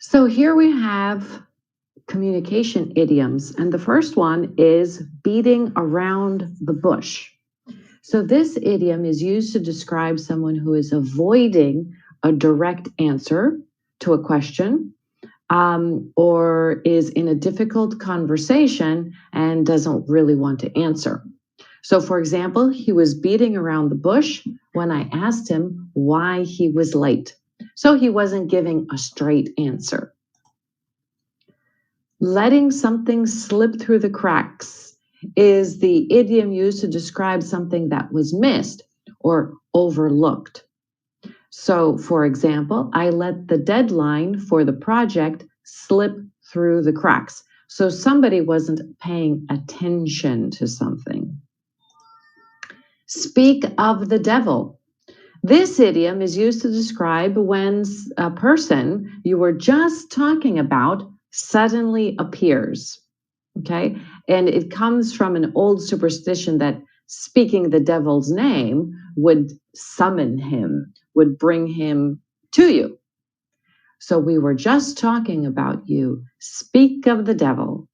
So here we have communication idioms, and the first one is beating around the bush. So this idiom is used to describe someone who is avoiding a direct answer to a question, or is in a difficult conversation and doesn't really want to answer. So, for example, he was beating around the bush when I asked him why he was late. So he wasn't giving a straight answer. Letting something slip through the cracks is the idiom used to describe something that was missed or overlooked. So, for example, I let the deadline for the project slip through the cracks. So somebody wasn't paying attention to something. Speak of the devil. This idiom is used to describe when a person you were just talking about suddenly appears. Okay. And it comes from an old superstition that speaking the devil's name would summon him, would bring him to you. So we were just talking about you. Speak of the devil.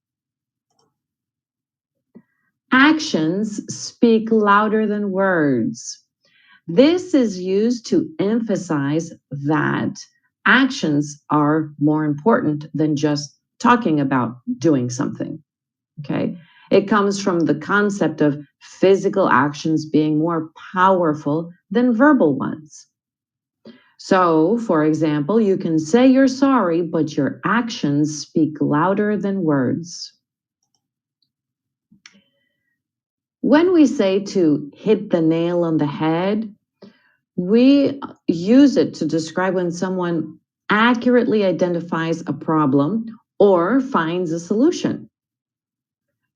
Actions speak louder than words. This is used to emphasize that actions are more important than just talking about doing something. Okay. It comes from the concept of physical actions being more powerful than verbal ones. So, for example, you can say you're sorry, but your actions speak louder than words. When we say to hit the nail on the head, we use it to describe when someone accurately identifies a problem or finds a solution,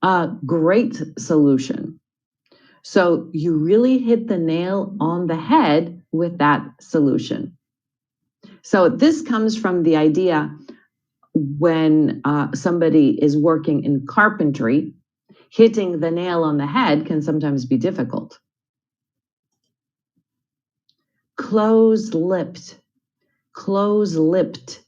a great solution. So you really hit the nail on the head with that solution. So this comes from the idea when somebody is working in carpentry, hitting the nail on the head can sometimes be difficult. Close-lipped. Close-lipped.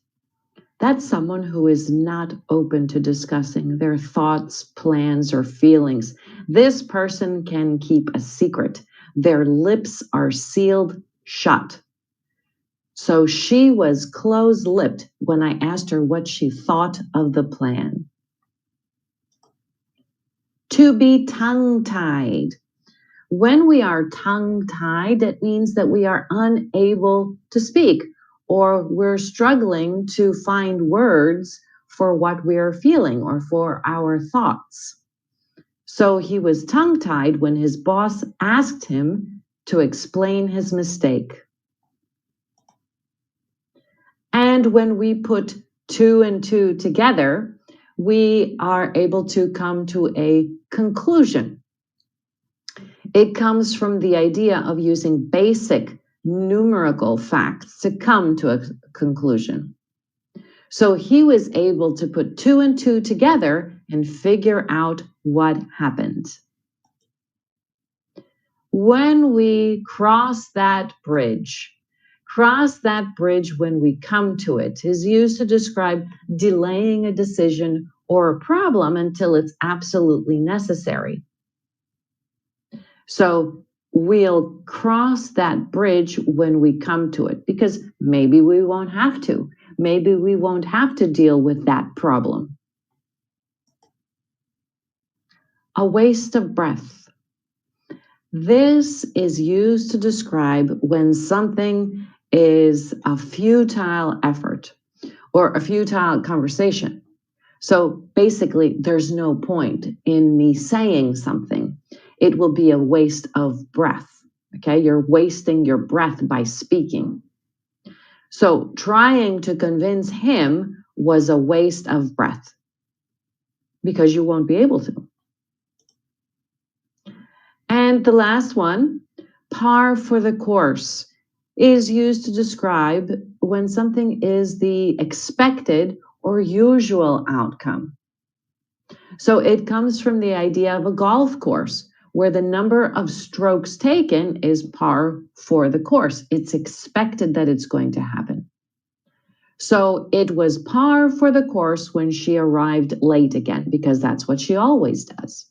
That's someone who is not open to discussing their thoughts, plans, or feelings. This person can keep a secret. Their lips are sealed shut. So she was close-lipped when I asked her what she thought of the plan. To be tongue-tied. When we are tongue-tied, it means that we are unable to speak, or we're struggling to find words for what we're feeling or for our thoughts. So he was tongue-tied when his boss asked him to explain his mistake. And when we put two and two together, we are able to come to a conclusion. It comes from the idea of using basic numerical facts to come to a conclusion. So he was able to put two and two together and figure out what happened. When we cross that bridge when we come to it is used to describe delaying a decision or a problem until it's absolutely necessary. So we'll cross that bridge when we come to it, because maybe we won't have to. Maybe we won't have to deal with that problem. A waste of breath. This is used to describe when something is a futile effort or a futile conversation. So basically, there's no point in me saying something. It will be a waste of breath. Okay, you're wasting your breath by speaking. So trying to convince him was a waste of breath because you won't be able to. And the last one, par for the course, is used to describe when something is the expected or usual outcome. So it comes from the idea of a golf course where the number of strokes taken is par for the course. It's expected that it's going to happen. So it was par for the course when she arrived late again, because that's what she always does.